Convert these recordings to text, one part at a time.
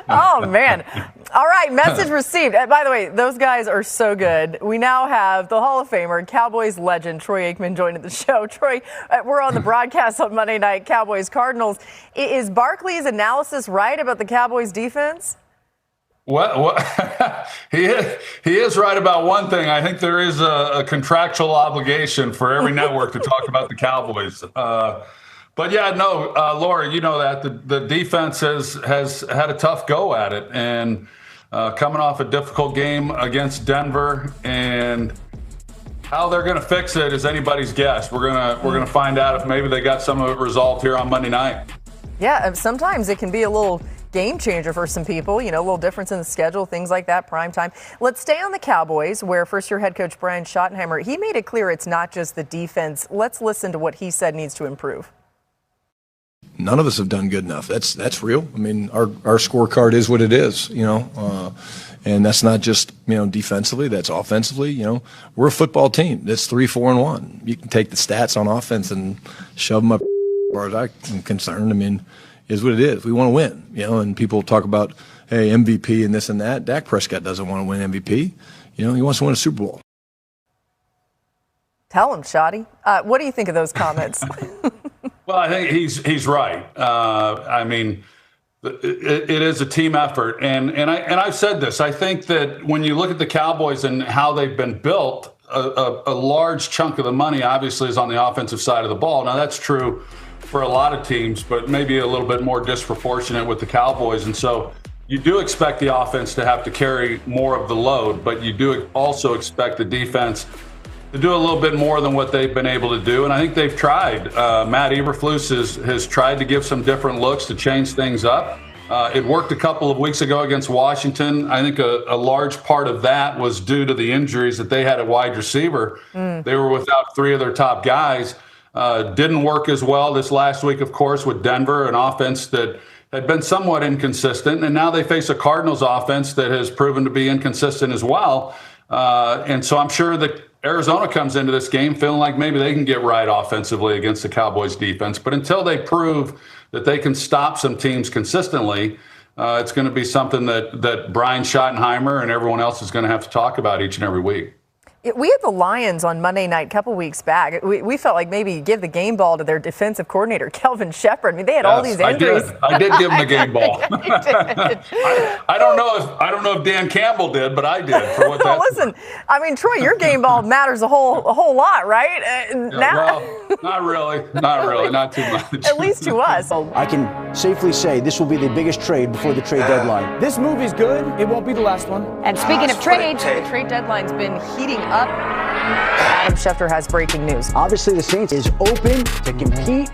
Oh, man. All right, message received. By the way, those guys are so good. We now have the Hall of Famer, Cowboys legend, Troy Aikman joining the show. Troy, we're on the broadcast on Monday night, Cowboys-Cardinals. Is Barkley's analysis right about the Cowboys defense? Well, he is right about one thing. I think there is a contractual obligation for every network to talk about the Cowboys. But yeah, no, Laura, you know that the defense has had a tough go at it, and coming off a difficult game against Denver, and how they're going to fix it is anybody's guess. We're gonna find out if maybe they got some of it resolved here on Monday night. Yeah, sometimes it can be a little game changer for some people, a little difference in the schedule, things like that, prime time. Let's stay on the Cowboys, where first-year head coach Brian Schottenheimer, he made it clear it's not just the defense. Let's listen to what he said needs to improve. None of us have done good enough. That's real. I mean, our scorecard is what it is, and that's not just, defensively, that's offensively, we're a football team that's 3-4-1. You can take the stats on offense and shove them up as far as I'm concerned. I mean, is what it is. We want to win, and people talk about, hey, MVP and this and that. Dak Prescott doesn't want to win MVP. He wants to win a Super Bowl. Tell him, Shotty. What do you think of those comments? Well, I think he's right. I mean, it is a team effort, and I've said this. I think that when you look at the Cowboys and how they've been built, a large chunk of the money obviously is on the offensive side of the ball. Now that's true for a lot of teams, but maybe a little bit more disproportionate with the Cowboys. And so you do expect the offense to have to carry more of the load, but you do also expect the defense to do a little bit more than what they've been able to do. And I think they've tried. Matt Eberflus has tried to give some different looks to change things up. It worked a couple of weeks ago against Washington. I think a large part of that was due to the injuries that they had at wide receiver. They were without three of their top guys. Didn't work as well this last week, of course, with Denver, an offense that had been somewhat inconsistent. And now they face a Cardinals offense that has proven to be inconsistent as well. And so I'm sure that Arizona comes into this game feeling like maybe they can get right offensively against the Cowboys defense. But until they prove that they can stop some teams consistently, it's going to be something that Brian Schottenheimer and everyone else is going to have to talk about each and every week. We had the Lions on Monday night a couple weeks back. We felt like maybe give the game ball to their defensive coordinator, Kelvin Shepard. I mean, they had all these injuries. I did give him the game ball. I don't know if Dan Campbell did, but I did. For what that's Listen, I mean, Troy, your game ball matters a whole lot, right? Well, not really, not too much. At least to us. I can safely say this will be the biggest trade before the trade deadline. This movie's good. It won't be the last one. And speaking of trades, the trade deadline's been heating up. Adam Schefter has breaking news. Obviously, the Saints is open to compete.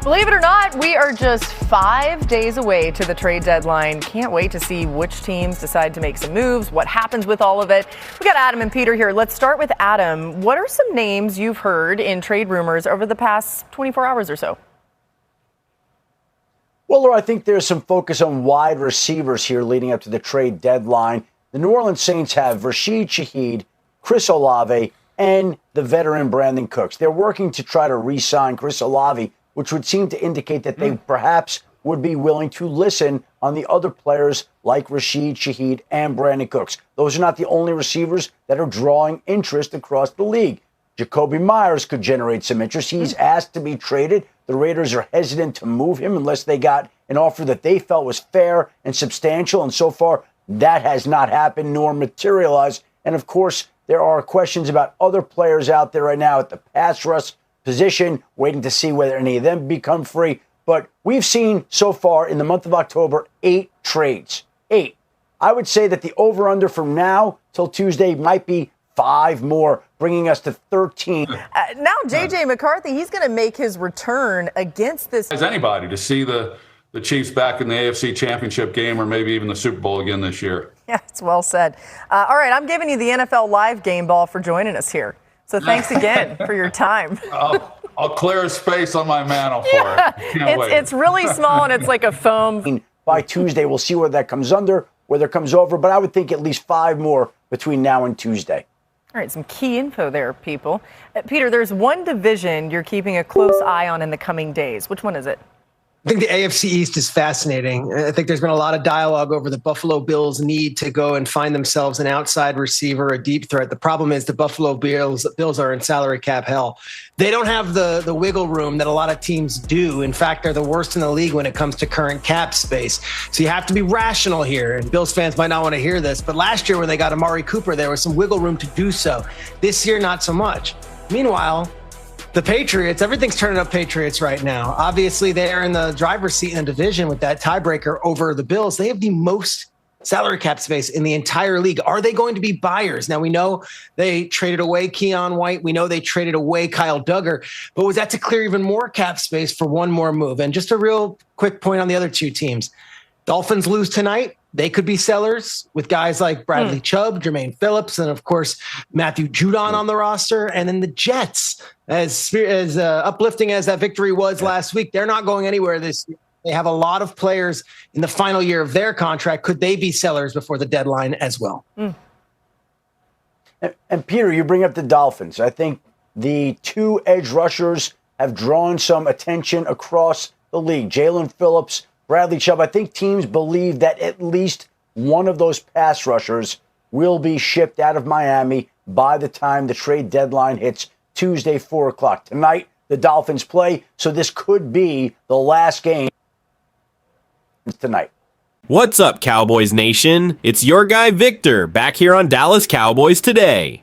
Believe it or not, we are just 5 days away to the trade deadline. Can't wait to see which teams decide to make some moves, what happens with all of it. We got Adam and Peter here. Let's start with Adam. What are some names you've heard in trade rumors over the past 24 hours or so? Well, Laura, I think there's some focus on wide receivers here leading up to the trade deadline. The New Orleans Saints have Rashid Shaheed, Chris Olave, and the veteran Brandon Cooks. They're working to try to re-sign Chris Olave, which would seem to indicate that they perhaps would be willing to listen on the other players like Rashid Shaheed and Brandon Cooks. Those are not the only receivers that are drawing interest across the league. Jacoby Myers could generate some interest. He's asked to be traded. The Raiders are hesitant to move him unless they got an offer that they felt was fair and substantial. And so far, that has not happened nor materialized. And of course, there are questions about other players out there right now at the pass rush position, waiting to see whether any of them become free. But we've seen so far in the month of October 8 trades. 8. I would say that the over-under from now till Tuesday might be 5 more, bringing us to 13. Now, J.J. McCarthy, he's going to make his return against this. As anybody to see the Chiefs back in the AFC Championship game or maybe even the Super Bowl again this year. Yeah, it's well said. All right, I'm giving you the NFL Live game ball for joining us here. So thanks again for your time. I'll clear a space on my mantle for it. It's really small and it's like a foam. By Tuesday, we'll see where that comes under, whether it comes over. But I would think at least 5 more between now and Tuesday. All right, some key info there, people. Peter, there's one division you're keeping a close eye on in the coming days. Which one is it? I think the AFC East is fascinating. I think there's been a lot of dialogue over the Buffalo Bills' need to go and find themselves an outside receiver, a deep threat. The problem is the Buffalo Bills are in salary cap hell. They don't have the wiggle room that a lot of teams do. In fact, they're the worst in the league when it comes to current cap space. So you have to be rational here. And Bills fans might not want to hear this, but last year when they got Amari Cooper, there was some wiggle room to do so. This year, not so much. Meanwhile, the Patriots, everything's turning up Patriots right now. Obviously, they're in the driver's seat in the division with that tiebreaker over the Bills. They have the most salary cap space in the entire league. Are they going to be buyers? Now, we know they traded away Keon White. We know they traded away Kyle Duggar. But was that to clear even more cap space for one more move? And just a real quick point on the other two teams. Dolphins lose tonight. They could be sellers with guys like Bradley Chubb, Jermaine Phillips, and of course, Matthew Judon on the roster. And then the Jets, as uplifting as that victory was last week, they're not going anywhere this year. They have a lot of players in the final year of their contract. Could they be sellers before the deadline as well? And Peter, you bring up the Dolphins. I think the two edge rushers have drawn some attention across the league. Jalen Phillips, Bradley Chubb. I think teams believe that at least one of those pass rushers will be shipped out of Miami by the time the trade deadline hits Tuesday, 4 o'clock. Tonight, the Dolphins play, so this could be the last game tonight. What's up, Cowboys Nation? It's your guy Victor back here on Dallas Cowboys Today.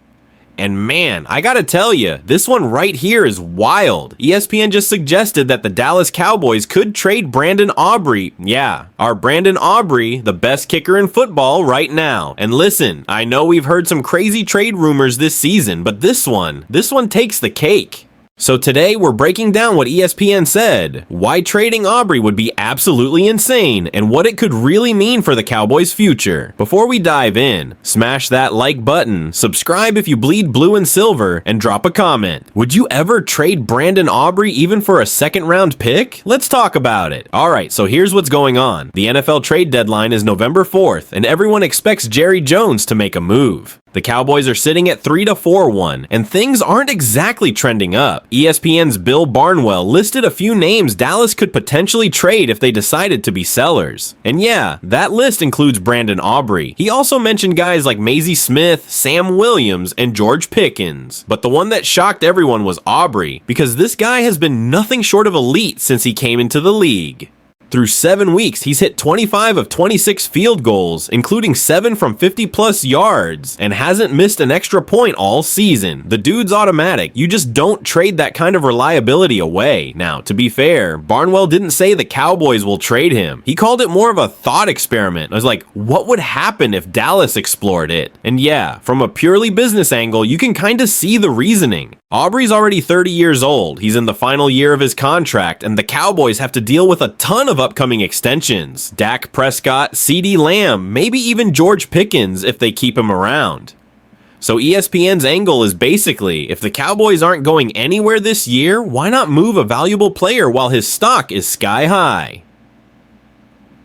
And man, I gotta tell you, this one right here is wild. ESPN just suggested that the Dallas Cowboys could trade Brandon Aubrey. Yeah, our Brandon Aubrey, the best kicker in football right now. And listen, I know we've heard some crazy trade rumors this season, but this one takes the cake. So today we're breaking down what ESPN said, why trading Aubrey would be absolutely insane, and what it could really mean for the Cowboys' future. Before we dive in, smash that like button, subscribe if you bleed blue and silver, and drop a comment. Would you ever trade Brandon Aubrey even for a second-round pick? Let's talk about it. Alright, so here's what's going on. The NFL trade deadline is November 4th, and everyone expects Jerry Jones to make a move. The Cowboys are sitting at 3-4-1, and things aren't exactly trending up. ESPN's Bill Barnwell listed a few names Dallas could potentially trade if they decided to be sellers. And yeah, that list includes Brandon Aubrey. He also mentioned guys like Maisie Smith, Sam Williams, and George Pickens. But the one that shocked everyone was Aubrey, because this guy has been nothing short of elite since he came into the league. Through 7 weeks, he's hit 25 of 26 field goals, including 7 from 50-plus yards, and hasn't missed an extra point all season. The dude's automatic. You just don't trade that kind of reliability away. Now, to be fair, Barnwell didn't say the Cowboys will trade him. He called it more of a thought experiment. I was like, what would happen if Dallas explored it? And yeah, from a purely business angle, you can kind of see the reasoning. Aubrey's already 30 years old. He's in the final year of his contract, and the Cowboys have to deal with a ton of upcoming extensions. Dak Prescott, CeeDee Lamb, maybe even George Pickens if they keep him around. So ESPN's angle is basically, if the Cowboys aren't going anywhere this year, why not move a valuable player while his stock is sky high?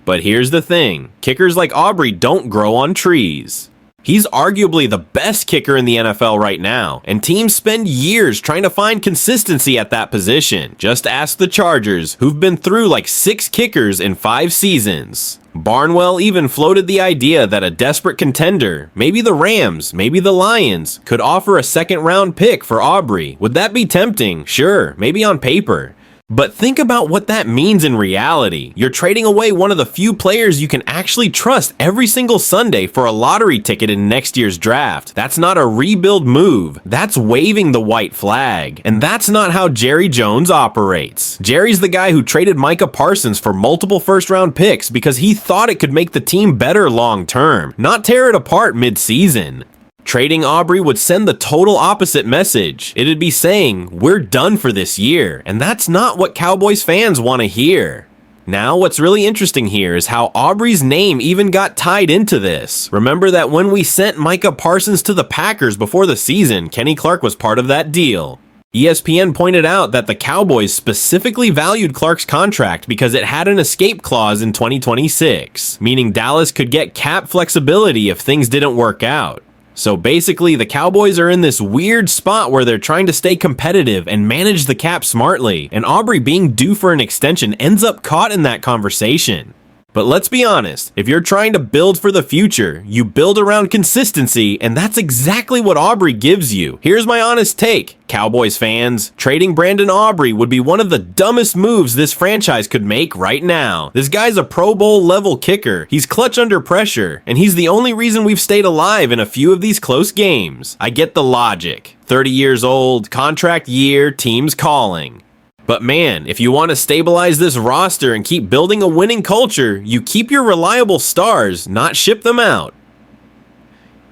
But here's the thing, kickers like Aubrey don't grow on trees. He's arguably the best kicker in the NFL right now, and teams spend years trying to find consistency at that position. Just ask the Chargers, who've been through like 6 kickers in 5 seasons. Barnwell even floated the idea that a desperate contender, maybe the Rams, maybe the Lions, could offer a second-round pick for Aubrey. Would that be tempting? Sure, maybe on paper. But think about what that means in reality. You're trading away one of the few players you can actually trust every single Sunday for a lottery ticket in next year's draft. That's not a rebuild move. That's waving the white flag. And that's not how Jerry Jones operates. Jerry's the guy who traded Micah Parsons for multiple first-round picks because he thought it could make the team better long-term, not tear it apart mid-season. Trading Aubrey would send the total opposite message. It'd be saying, we're done for this year, and that's not what Cowboys fans want to hear. Now, what's really interesting here is how Aubrey's name even got tied into this. Remember that when we sent Micah Parsons to the Packers before the season, Kenny Clark was part of that deal. ESPN pointed out that the Cowboys specifically valued Clark's contract because it had an escape clause in 2026, meaning Dallas could get cap flexibility if things didn't work out. So basically, the Cowboys are in this weird spot where they're trying to stay competitive and manage the cap smartly, and Aubrey being due for an extension ends up caught in that conversation. But let's be honest, if you're trying to build for the future, you build around consistency, and that's exactly what Aubrey gives you. Here's my honest take, Cowboys fans. Trading Brandon Aubrey would be one of the dumbest moves this franchise could make right now. This guy's a Pro Bowl level kicker, he's clutch under pressure, and he's the only reason we've stayed alive in a few of these close games. I get the logic. 30 years old, contract year, team's calling. But man, if you want to stabilize this roster and keep building a winning culture, you keep your reliable stars, not ship them out.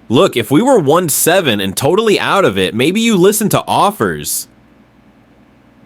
Look, if we were 1-7 and totally out of it, maybe you listen to offers.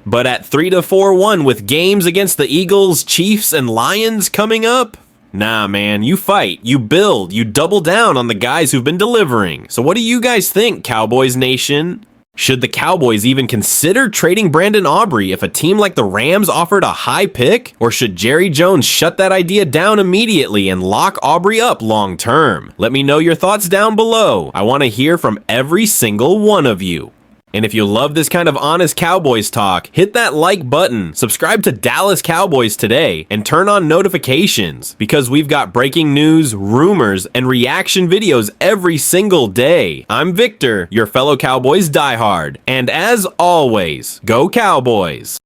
But at 3-4-1 with games against the Eagles, Chiefs, and Lions coming up? Nah, man, you fight, you build, you double down on the guys who've been delivering. So what do you guys think, Cowboys Nation? Should the Cowboys even consider trading Brandon Aubrey if a team like the Rams offered a high pick? Or should Jerry Jones shut that idea down immediately and lock Aubrey up long term? Let me know your thoughts down below. I want to hear from every single one of you. And if you love this kind of honest Cowboys talk, hit that like button, subscribe to Dallas Cowboys Today, and turn on notifications, because we've got breaking news, rumors, and reaction videos every single day. I'm Victor, your fellow Cowboys diehard, and as always, go Cowboys!